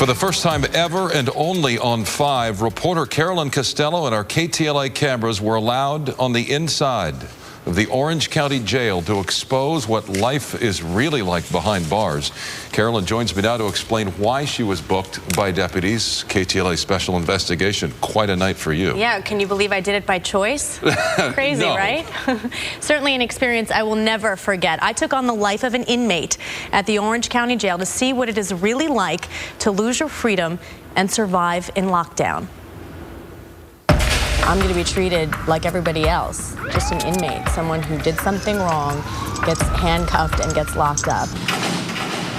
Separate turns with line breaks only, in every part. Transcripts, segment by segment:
For the first time ever and only on 5, reporter Carolyn Costello and our KTLA cameras were allowed on the inside of the Orange County Jail to expose what life is really like behind bars. Carolyn joins me now to explain why she was booked by deputies. KTLA Special Investigation. Quite a night for you.
Yeah, can you believe I did it by choice? Crazy,
No.
right? Certainly an experience I will never forget. I took on the life of an inmate at the Orange County Jail to see what it is really like to lose your freedom and survive in lockdown. I'm going to be treated like everybody else, just an inmate, someone who did something wrong, gets handcuffed and gets locked up.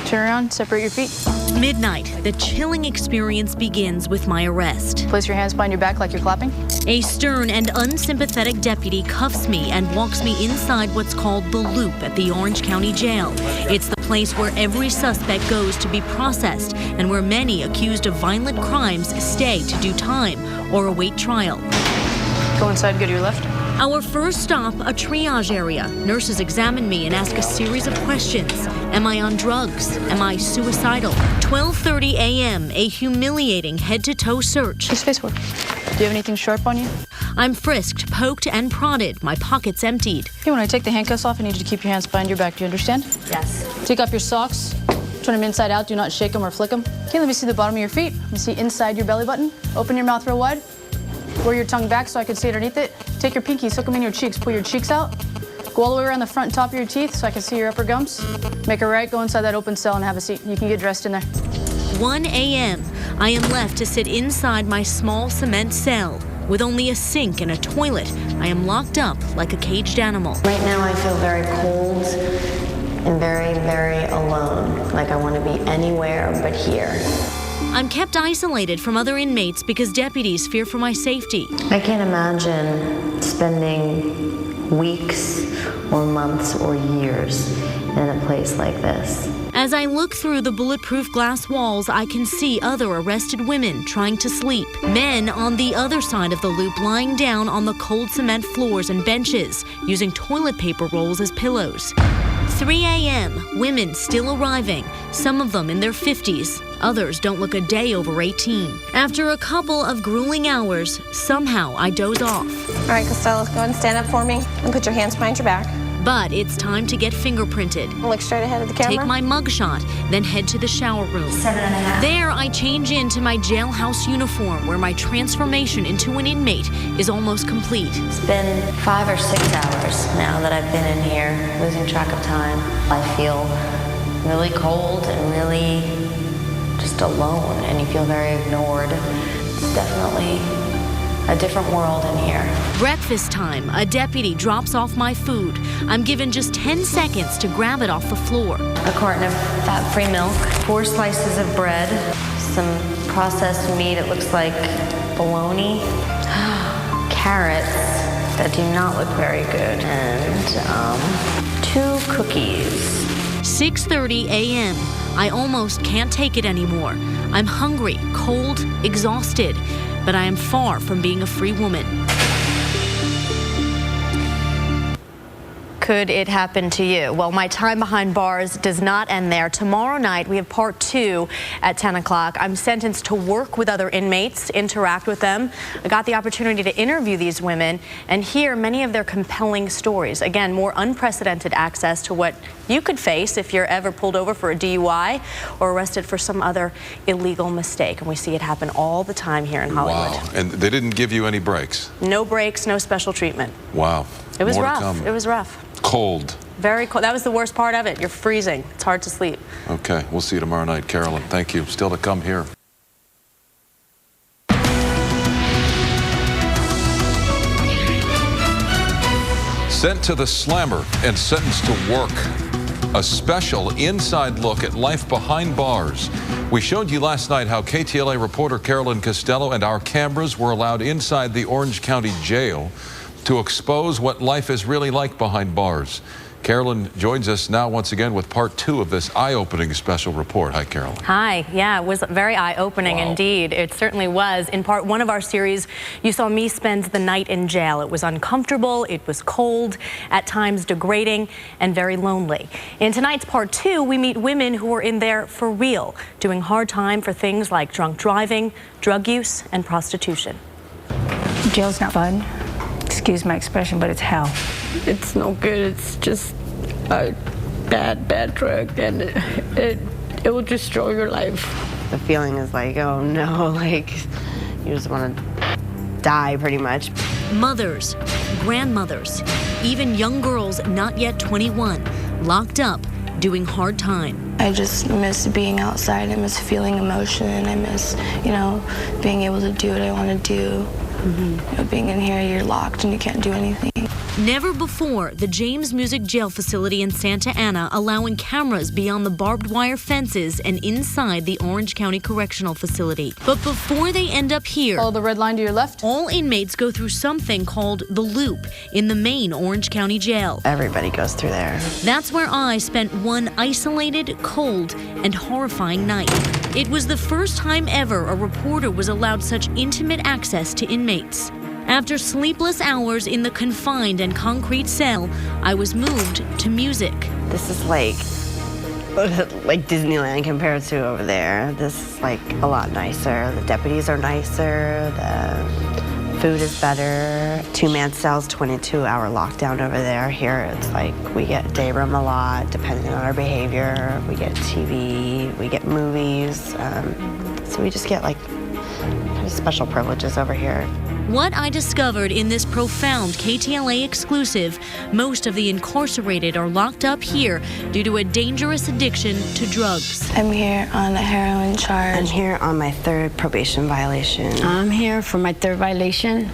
Turn around, separate your feet.
Midnight, the chilling experience begins with my arrest.
Place your hands behind your back like you're clapping.
A stern and unsympathetic deputy cuffs me and walks me inside what's called the Loop at the Orange County Jail. It's the place where every suspect goes to be processed and where many accused of violent crimes stay to do time or await trial.
Go inside, go to your left.
Our first stop, a triage area. Nurses examine me and ask a series of questions. Am I on drugs? Am I suicidal? 12:30 a.m., a humiliating head-to-toe search.
Face face forward. Do you have anything sharp on you?
I'm frisked, poked, and prodded, my pockets emptied.
Okay, when I take the handcuffs off, I need you to keep your hands behind your back. Do you understand?
Yes.
Take off your socks. Turn them inside out. Do not shake them or flick them. Okay, let me see the bottom of your feet. Let me see inside your belly button. Open your mouth real wide. Roll your tongue back so I can see underneath it. Take your pinky, soak them in your cheeks. Pull your cheeks out. Go all the way around the front and top of your teeth so I can see your upper gums. Make a right, go inside that open cell and have a seat. You can get dressed in there.
1 a.m. I am left to sit inside my small cement cell. With only a sink and a toilet, I am locked up like a caged animal.
Right now I feel very cold and very, very alone. Like I want to be anywhere but here.
I'm kept isolated from other inmates because deputies fear for my safety.
I can't imagine spending weeks or months or years in a place like this.
As I look through the bulletproof glass walls, I can see other arrested women trying to sleep. Men on the other side of the loop lying down on the cold cement floors and benches, using toilet paper rolls as pillows. 3 a.m., women still arriving, some of them in their 50s. Others don't look a day over 18. After a couple of grueling hours, somehow I doze off.
All right, Costello, go ahead and stand up for me and put your hands behind your back.
But it's time to get fingerprinted.
Look straight ahead of the camera.
Take my mugshot, then head to the shower room.
7.5.
There, I change into my jailhouse uniform, where my transformation into an inmate is almost complete.
It's been 5 or 6 hours now that I've been in here, losing track of time. I feel really cold and really just alone, and you feel very ignored. It's definitely a different world in here.
Breakfast time. A deputy drops off my food. I'm given just 10 seconds to grab it off the floor.
A carton of fat-free milk, 4 slices of bread, some processed meat, it looks like bologna, carrots that do not look very good, and 2 cookies.
6:30 a.m. I almost can't take it anymore. I'm hungry, cold, exhausted, but I am far from being a free woman.
Could it happen to you? Well, my time behind bars does not end there. Tomorrow night, we have part 2 at 10 o'clock. I'm sentenced to work with other inmates, interact with them. I got the opportunity to interview these women and hear many of their compelling stories. Again, more unprecedented access to what you could face if you're ever pulled over for a DUI or arrested for some other illegal mistake. And we see it happen all the time here in Hollywood.
Wow. And they didn't give you any breaks?
No breaks, no special treatment.
Wow.
It was
More to
rough.
come.
It was rough.
Cold.
Very cold. That was the worst part of it. You're freezing. It's hard to sleep.
Okay, we'll see you tomorrow night, Carolyn. Thank you. Still to come here. Sent to the slammer and sentenced to work. A special inside look at life behind bars. We showed you last night how KTLA reporter Carolyn Costello and our cameras were allowed inside the Orange County Jail to expose what life is really like behind bars. Carolyn joins us now once again with part 2 of this eye-opening special report. Hi, Carolyn.
Hi. Yeah, it was very eye-opening indeed. It certainly was. In part 1 of our series, you saw me spend the night in jail. It was uncomfortable, it was cold, at times degrading, and very lonely. In tonight's part 2, we meet women who were in there for real, doing hard time for things like drunk driving, drug use, and prostitution.
Jail's not fun. Excuse my expression, but it's hell.
It's no good. It's just a bad drug, and it will destroy your life.
The feeling is like, oh no, like you just want to die pretty much.
Mothers, grandmothers, even young girls not yet 21, locked up, doing hard time.
I just miss being outside. I miss feeling emotion. I miss, being able to do what I want to do. Being in here, you're locked and you can't do anything.
Never before the James Music Jail facility in Santa Ana allowing cameras beyond the barbed wire fences and inside the Orange County Correctional Facility. But before they end up here,
Follow the red line to your left.
all inmates go through something called the Loop in the main Orange County Jail.
Everybody goes through there.
That's where I spent one isolated, cold, and horrifying night. It was the first time ever a reporter was allowed such intimate access to inmates. After sleepless hours in the confined and concrete cell, I was moved to music.
This is like Disneyland compared to over there. This is like a lot nicer. The deputies are nicer. The food is better. 2-man cells, 22-hour lockdown over there. Here it's like we get day room a lot, depending on our behavior. We get TV, we get movies. So we just get like kind of special privileges over here.
What I discovered in this profound KTLA exclusive, most of the incarcerated are locked up here due to a dangerous addiction to drugs.
I'm here on a heroin charge.
I'm here on my 3rd probation violation.
I'm here for my 3rd violation,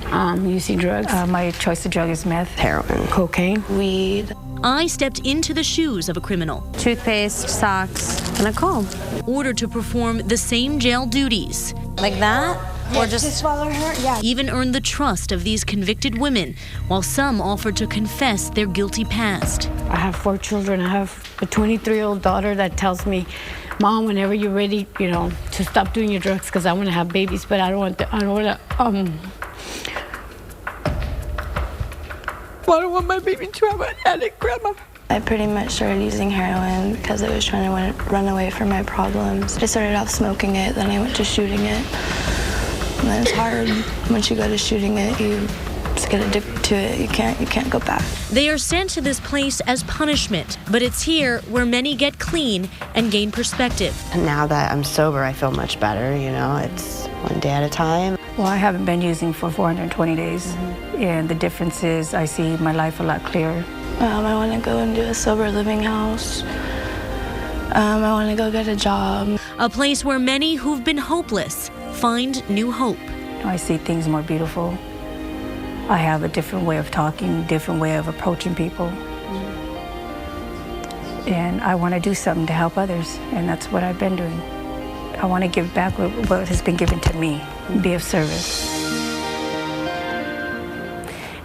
using drugs.
My choice of drug is meth,
Heroin.
Cocaine.
Weed.
I stepped into the shoes of a criminal.
Toothpaste, socks, and a comb.
Ordered to perform the same jail duties.
Like that? Or just
swallow her? Yeah.
Even earned the trust of these convicted women, while some offered to confess their guilty past.
I have 4 children. I have a 23-year-old daughter that tells me, Mom, whenever you're ready, to stop doing your drugs, because I want to have babies, but I don't want my baby to have an addict, Grandma.
I pretty much started using heroin because I was trying to run away from my problems. I started off smoking it, then I went to shooting it. And then it's hard. Once you go to shooting it, you just get addicted to it. You can't go back.
They are sent to this place as punishment, but it's here where many get clean and gain perspective.
And now that I'm sober, I feel much better. It's one day at a time.
Well, I haven't been using for 420 days, and the difference is I see my life a lot clearer.
I want to go and do a sober living house. I want to go get a job.
A place where many who've been hopeless find new hope.
I see things more beautiful. I have a different way of talking, different way of approaching people. And I want to do something to help others, and that's what I've been doing. I want to give back what has been given to me, be of service.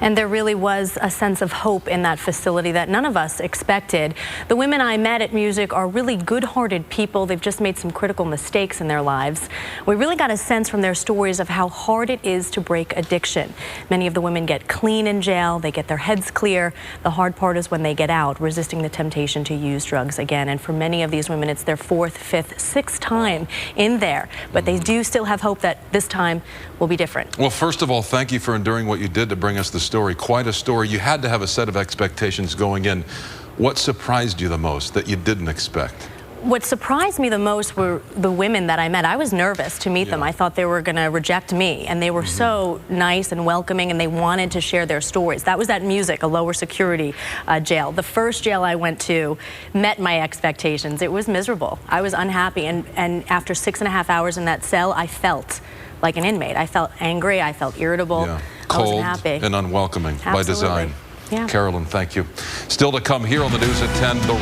And there really was a sense of hope in that facility that none of us expected. The women I met at Music are really good-hearted people. They've just made some critical mistakes in their lives. We really got a sense from their stories of how hard it is to break addiction. Many of the women get clean in jail. They get their heads clear. The hard part is when they get out, resisting the temptation to use drugs again. And for many of these women, it's their 4th, 5th, 6th time in there. But they do still have hope that this time will be different.
Well, first of all, thank you for enduring what you did to bring us the story. Quite a story. You had to have a set of expectations going in. What surprised you the most that you didn't expect?
What surprised me the most were the women that I met. I was nervous to meet them. I thought they were going to reject me, and they were so nice and welcoming, and they wanted to share their stories. That was at Music, a lower security jail. The first jail I went to met my expectations. It was miserable. I was unhappy, and after 6.5 hours in that cell, I felt like an inmate. I felt angry. I felt irritable.
Yeah.
I wasn't
Cold
happy.
and unwelcoming by design.
Yeah.
Carolyn, thank you. Still to come here on the news at 10, the